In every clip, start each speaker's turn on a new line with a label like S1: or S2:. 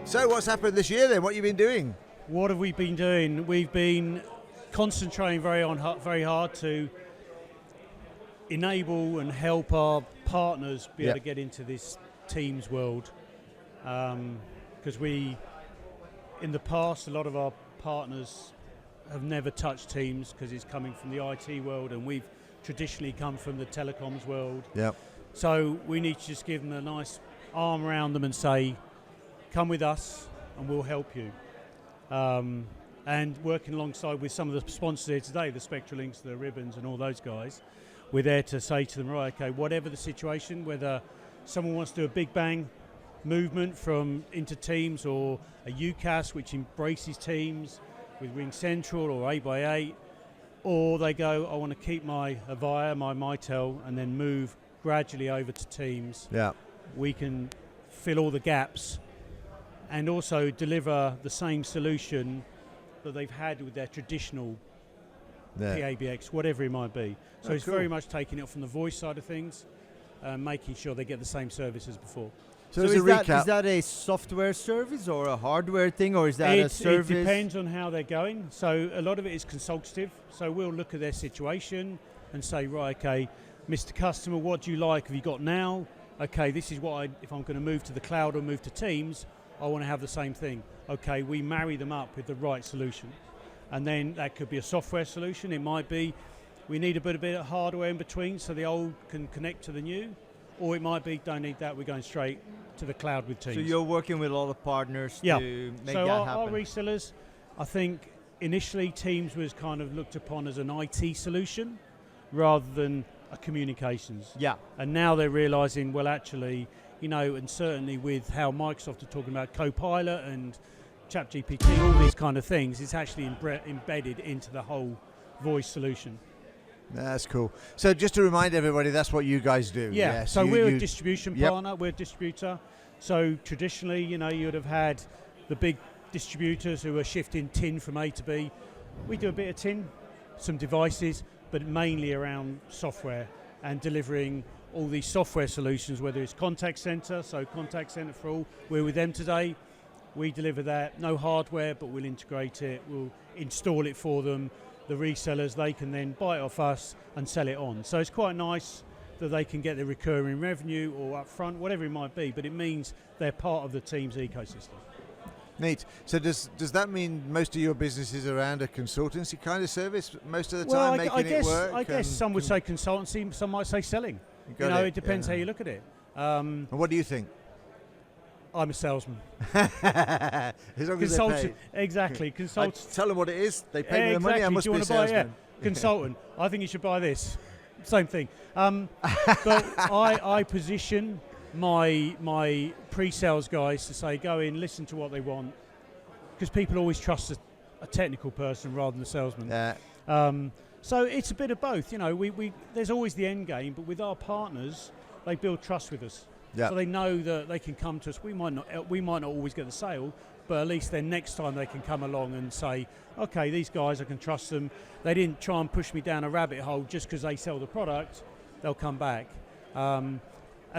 S1: So what's happened this year then? What have you been doing?
S2: What have we been doing? We've been concentrating very hard to enable and help our partners be able to get into this Teams world. Because in the past, a lot of our partners have never touched Teams because it's coming from the IT world, and we've traditionally come from the telecoms world.
S1: Yep.
S2: So we need to just give them a nice arm around them and say, come with us and we'll help you. And working alongside with some of the sponsors here today, the Spectralinks, the Ribbons and all those guys, we're there to say to them, right, okay, whatever the situation, whether someone wants to do a big bang movement from into Teams, or a UCAS which embraces Teams with Ring Central or 8x8, or they go, I want to keep my Avaya, my Mitel, and then move gradually over to Teams.
S1: Yeah. We
S2: can fill all the gaps and also deliver the same solution that they've had with their traditional PABX, whatever it might be. So it's very much taking it from the voice side of things, making sure they get the same service as before.
S3: So is that a software service or a hardware thing, or is that a service?
S2: It depends on how they're going. So a lot of it is consultative. So we'll look at their situation and say, right, okay, Mr. Customer, what do you like? Have you got now? Okay, this is what if I'm going to move to the cloud or move to Teams, I want to have the same thing. Okay, we marry them up with the right solution. And then that could be a software solution. It might be we need a bit of hardware in between so the old can connect to the new. Or it might be, don't need that, we're going straight to the cloud with Teams.
S3: So you're working with a lot of partners to make that happen.
S2: Our resellers, I think initially Teams was kind of looked upon as an IT solution rather than a communications.
S3: Yeah.
S2: And now they're realizing, well, actually, you know, and certainly with how Microsoft are talking about Copilot and ChatGPT, all these kind of things, it's actually embedded into the whole voice solution.
S1: That's cool. So just to remind everybody, that's what you guys do.
S2: Yeah, so we're a distribution partner, we're a distributor. So traditionally, you know, you would have had the big distributors who are shifting tin from A to B. We do a bit of tin, some devices, but mainly around software and delivering all these software solutions, whether it's contact center, so contact center for all. We're with them today. We deliver that, no hardware, but we'll integrate it, we'll install it for them. The resellers, they can then buy it off us and sell it on. So it's quite nice that they can get the recurring revenue or upfront, whatever it might be, but it means they're part of the Teams ecosystem.
S1: Neat. So does that mean most of your business is around a consultancy kind of service most of the time, making it work?
S2: I guess some would say consultancy, some might say selling. You know, it depends how you look at it.
S1: And what do you think?
S2: I'm a salesman.
S1: As long as they pay.
S2: Exactly.
S1: Tell them what it is. They pay me the money. I must be a salesman.
S2: Consultant. I think you should buy this. Same thing. But I position my pre-sales guys to say, go in, listen to what they want, because people always trust a technical person rather than a salesman.
S1: Yeah.
S2: So it's a bit of both. You know, there's always the end game, but with our partners, they build trust with us.
S1: Yep.
S2: So they know that they can come to us. We might not always get the sale, but at least then next time they can come along and say, okay, these guys, I can trust them. They didn't try and push me down a rabbit hole just because they sell the product. They'll come back. And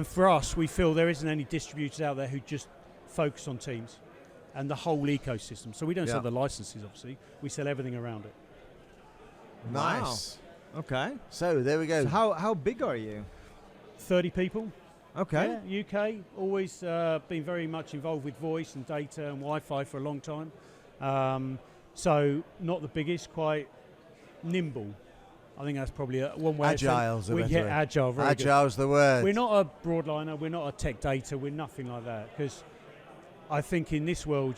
S2: for us, we feel there isn't any distributors out there who just focus on Teams and the whole ecosystem. So we don't sell the licenses, obviously. We sell everything around it.
S1: Nice.
S3: Wow. Okay.
S1: So there we go.
S3: So how big are you?
S2: 30 people.
S3: Okay.
S2: Yeah, UK, always been very much involved with voice and data and Wi-Fi for a long time. So not the biggest, quite nimble. I think that's probably one way.
S1: Agile's the better word.
S2: Agile, very good.
S1: Agile's the word.
S2: We're not a broadliner, we're not a tech data, we're nothing like that. Because I think in this world,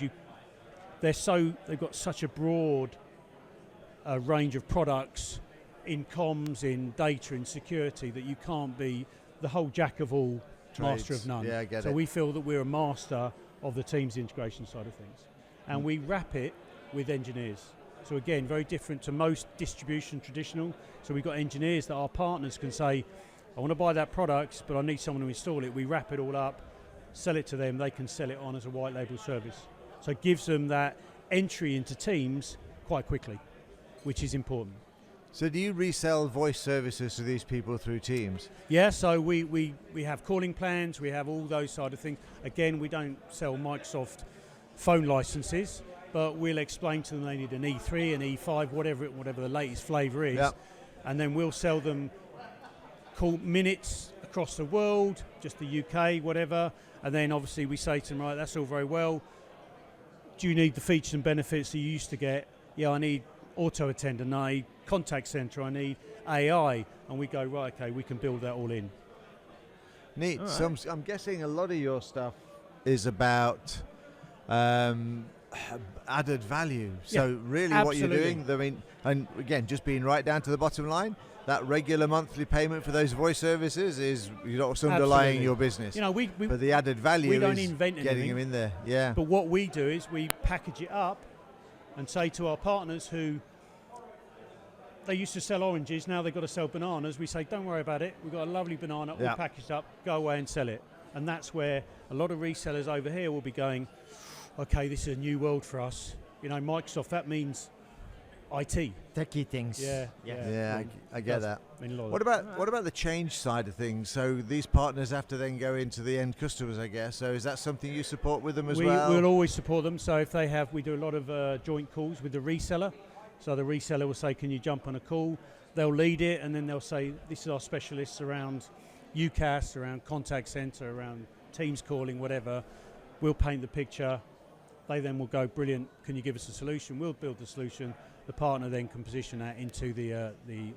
S2: they've got such a broad range of products in comms, in data, in security, that you can't be the whole jack of all, master of none.
S1: Yeah, I get it.
S2: So we feel that we're a master of the Teams integration side of things. And we wrap it with engineers. So again, very different to most distribution traditional. So we've got engineers that our partners can say, I want to buy that product, but I need someone to install it. We wrap it all up, sell it to them, they can sell it on as a white label service. So it gives them that entry into Teams quite quickly, which is important.
S1: So do you resell voice services to these people through Teams?
S2: Yeah, so we have calling plans, we have all those side of things. Again, we don't sell Microsoft phone licenses, but we'll explain to them they need an E3, an E5, whatever the latest flavour is,
S1: Yep.
S2: and then we'll sell them call minutes across the world, just the UK, whatever, and then obviously we say to them, right, that's all very well. Do you need the features and benefits that you used to get? Yeah, I need auto attendant, I need contact centre, I need AI, and we go, right, okay, we can build that all in.
S1: Neat.
S3: All
S1: So I'm guessing a lot of your stuff is about added value. So really what you're
S2: absolutely.
S1: doing, I mean, and again, just being right down to the bottom line, that regular monthly payment for those voice services is what's underlying
S2: Absolutely.
S1: your business.
S2: You know, we
S1: But the added value
S2: don't
S1: is
S2: invent
S1: getting
S2: anything.
S1: them in there. Yeah.
S2: But what we do is we package it up and say to our partners who they used to sell oranges, now they've got to sell bananas. We say, don't worry about it. We've got a lovely banana all
S1: Yeah.
S2: packaged up. Go away and sell it. And that's where a lot of resellers over here will be going, okay, this is a new world for us. You know, Microsoft, that means IT.
S3: Techie things.
S2: Yeah.
S1: Yeah, I get that.
S2: I mean, a lot of-
S1: What about the change side of things? So these partners have to then go into the end customers, I guess. So is that something you support with them as well?
S2: We'll always support them. So if they have, we do a lot of joint calls with the reseller. So the reseller will say, can you jump on a call? They'll lead it, and then they'll say, this is our specialists around UCAS, around contact center, around Teams calling, whatever. We'll paint the picture. They then will go, brilliant, can you give us a solution? We'll build the solution. The partner then can position that into the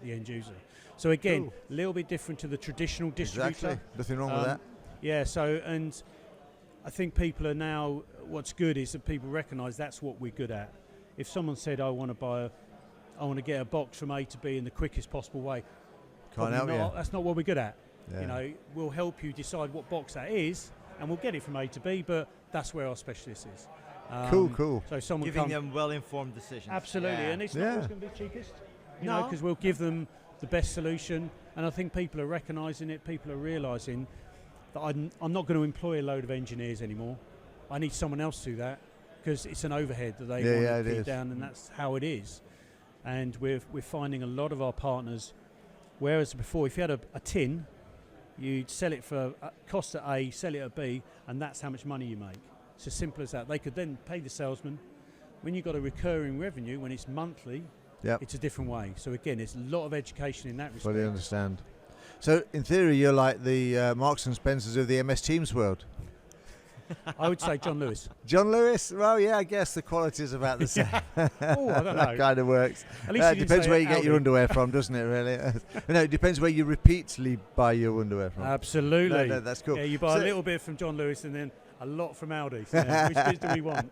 S2: end user. So again,
S1: Cool.
S2: a little bit different to the traditional distributor.
S1: Exactly. Nothing wrong with that.
S2: Yeah, so, and I think people are now, what's good is that people recognise that's what we're good at. If someone said, I want to get a box from A to B in the quickest possible way,
S1: Can't
S2: probably
S1: help
S2: not,
S1: you.
S2: that's not what we're good at.
S1: Yeah.
S2: You know, we'll help you decide what box that is, and we'll get it from A to B, but that's where our specialist is.
S1: Cool.
S2: So someone
S3: Giving
S2: comes,
S3: them well-informed decisions.
S2: absolutely,
S3: Yeah.
S2: and it's
S1: Yeah.
S2: not always going to be cheapest, you know,
S3: No.
S2: because we'll give them the best solution, and I think people are recognising it. People are realising that I'm not going to employ a load of engineers anymore. I need someone else to do that because it's an overhead that they
S1: Yeah,
S2: want
S1: it
S2: to keep
S1: is.
S2: down, and that's how it is. And we're finding a lot of our partners, whereas before, if you had a tin, you'd sell it for cost at A, sell it at B, and that's how much money you make. It's as simple as that. They could then pay the salesman. When you've got a recurring revenue, when it's monthly,
S1: Yep.
S2: it's a different way. So again, it's a lot of education in that respect.
S1: Fully understand. So in theory, you're like the Marks and Spencers of the MS Teams world.
S2: I would say John Lewis.
S1: John Lewis? Well, yeah, I guess the quality is about the same.
S2: Oh, I don't know.
S1: That kind of works.
S2: At least you
S1: It
S2: didn't
S1: depends
S2: say
S1: where you get your
S2: Aldi.
S1: underwear from, doesn't it, really? No, it depends where you repeatedly buy your underwear from.
S2: Absolutely.
S1: No, that's cool.
S2: Yeah, you buy
S1: So-
S2: a little bit from John Lewis and then a lot from Aldi. Yeah, which bit do we want?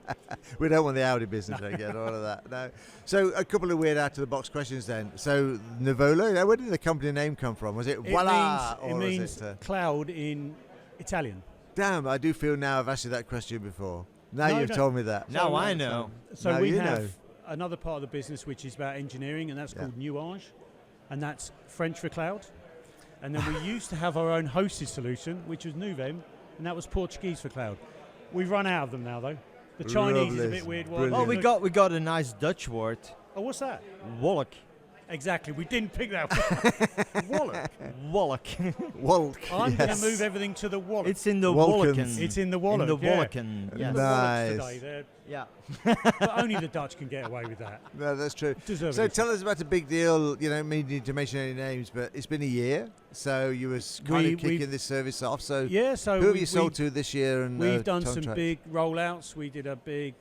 S1: We don't want the Audi business, I get all of that. No. So a couple of weird out-of-the-box questions then. So Nuvola, where did the company name come from? Was it voila?
S2: It
S1: or
S2: means
S1: was it,
S2: cloud in Italian.
S1: damn, I do feel now I've asked you that question before. Now
S2: No,
S1: you've
S2: no.
S1: told me that.
S3: Now I know.
S2: So
S1: Now
S2: we
S1: you
S2: have
S1: know.
S2: another part of the business which is about engineering, and that's
S1: Yeah.
S2: called Nuage, and that's French for cloud. And then we used to have our own hosted solution, which was Nuvem, and that was Portuguese for cloud. We've run out of them now, though. The Chinese is a
S1: Lovely.
S2: bit weird.
S1: Brilliant.
S3: Oh, we got a nice Dutch word.
S2: Oh, what's that?
S3: Wolk.
S2: Exactly. We didn't pick that one. Wallet.
S3: Wolk.
S1: Walk.
S2: I'm going to
S1: yes.
S2: move everything to the wallet.
S3: It's in the
S1: Wolkens.
S3: Wolken.
S2: It's in the wallet.
S3: In the
S2: yeah.
S3: Wolken.
S2: The
S3: Yes.
S1: Nice.
S2: wallets today,
S3: Yeah.
S2: but only the Dutch can get away with that.
S1: No, that's true.
S2: Deservedly
S1: So
S2: so.
S1: tell us about a big deal. You don't need to mention any names, but it's been a year. So you was kind of
S2: We've-
S1: kicking this service off. So
S2: Yeah, so
S1: who have you sold to this year? And
S2: We've done
S1: time
S2: some
S1: track?
S2: big rollouts. We did a big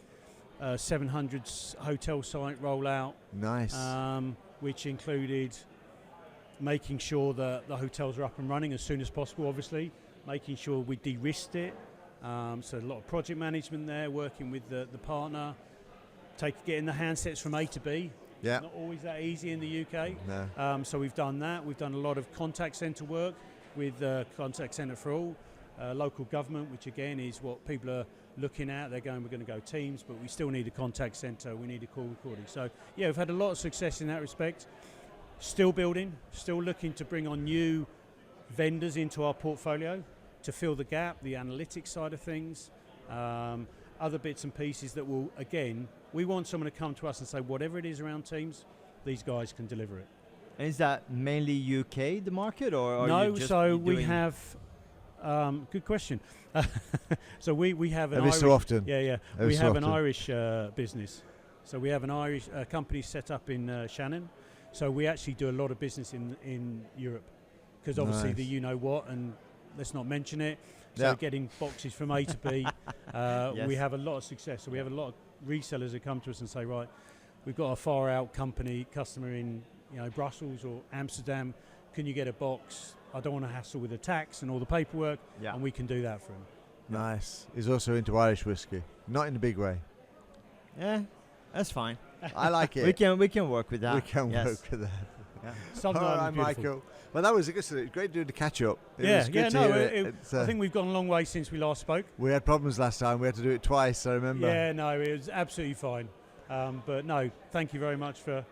S2: 700 hotel site rollout,
S1: Nice.
S2: which included making sure that the hotels are up and running as soon as possible, obviously, making sure we de-risked it. So a lot of project management there, working with the partner, getting the handsets from A to B.
S1: yeah.
S2: Not always that easy in the UK.
S1: No.
S2: So we've done that. We've done a lot of contact centre work with Contact Centre for All, local government, which again is what people are looking at. They're going, we're going to go Teams, but we still need a contact centre. We need a call recording. So yeah, we've had a lot of success in that respect. Still building, still looking to bring on new vendors into our portfolio to fill the gap, the analytics side of things, other bits and pieces that will, again, we want someone to come to us and say, whatever it is around Teams, these guys can deliver it.
S3: And is that mainly UK, the market, or are
S2: No,
S3: you just
S2: so we
S3: doing-
S2: have. Good question. So we have an
S1: Every
S2: Irish.
S1: so often.
S2: Yeah.
S1: Every
S2: We
S1: so
S2: have an
S1: often.
S2: Irish business. So we have an Irish company set up in Shannon. So we actually do a lot of business in Europe, because obviously
S1: Nice.
S2: the you know what, and let's not mention it. So
S1: Yeah.
S2: getting boxes from A to B,
S3: Yes.
S2: we have a lot of success. So we have a lot of resellers that come to us and say, right, we've got a far out customer in Brussels or Amsterdam. Can you get a box? I don't want to hassle with the tax and all the paperwork,
S3: Yeah.
S2: and we can do that for him.
S1: Nice. He's also into Irish whiskey, not in a big way.
S3: Yeah, that's fine.
S1: I like it.
S3: We can work with that.
S1: We can
S3: Yes.
S1: work with that.
S3: Yeah.
S2: Southern
S1: All right,
S2: Ireland's beautiful.
S1: Michael. Well, that was great doing the catch up. It
S2: Yeah,
S1: was good
S2: yeah,
S1: to
S2: no,
S1: hear
S2: it-
S1: It's,
S2: I think we've gone a long way since we last spoke.
S1: we had problems last time. We had to do it twice. I remember.
S2: Yeah, no, it was absolutely fine. But no, thank you very much for.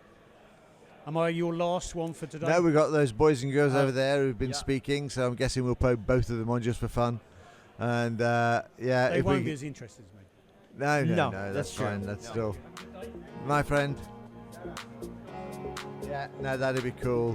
S2: Am I your last one for today?
S1: No, we've got those boys and girls
S2: Oh.
S1: over there who've been
S3: Yeah.
S1: speaking, so I'm guessing we'll put both of them on just for fun. And yeah,
S2: They
S1: if
S2: won't
S1: we
S2: be as interested as me.
S1: no,
S3: No,
S1: that's
S3: that's true.
S1: fine. That's
S3: No.
S1: still my friend. Yeah, no, that'd be cool.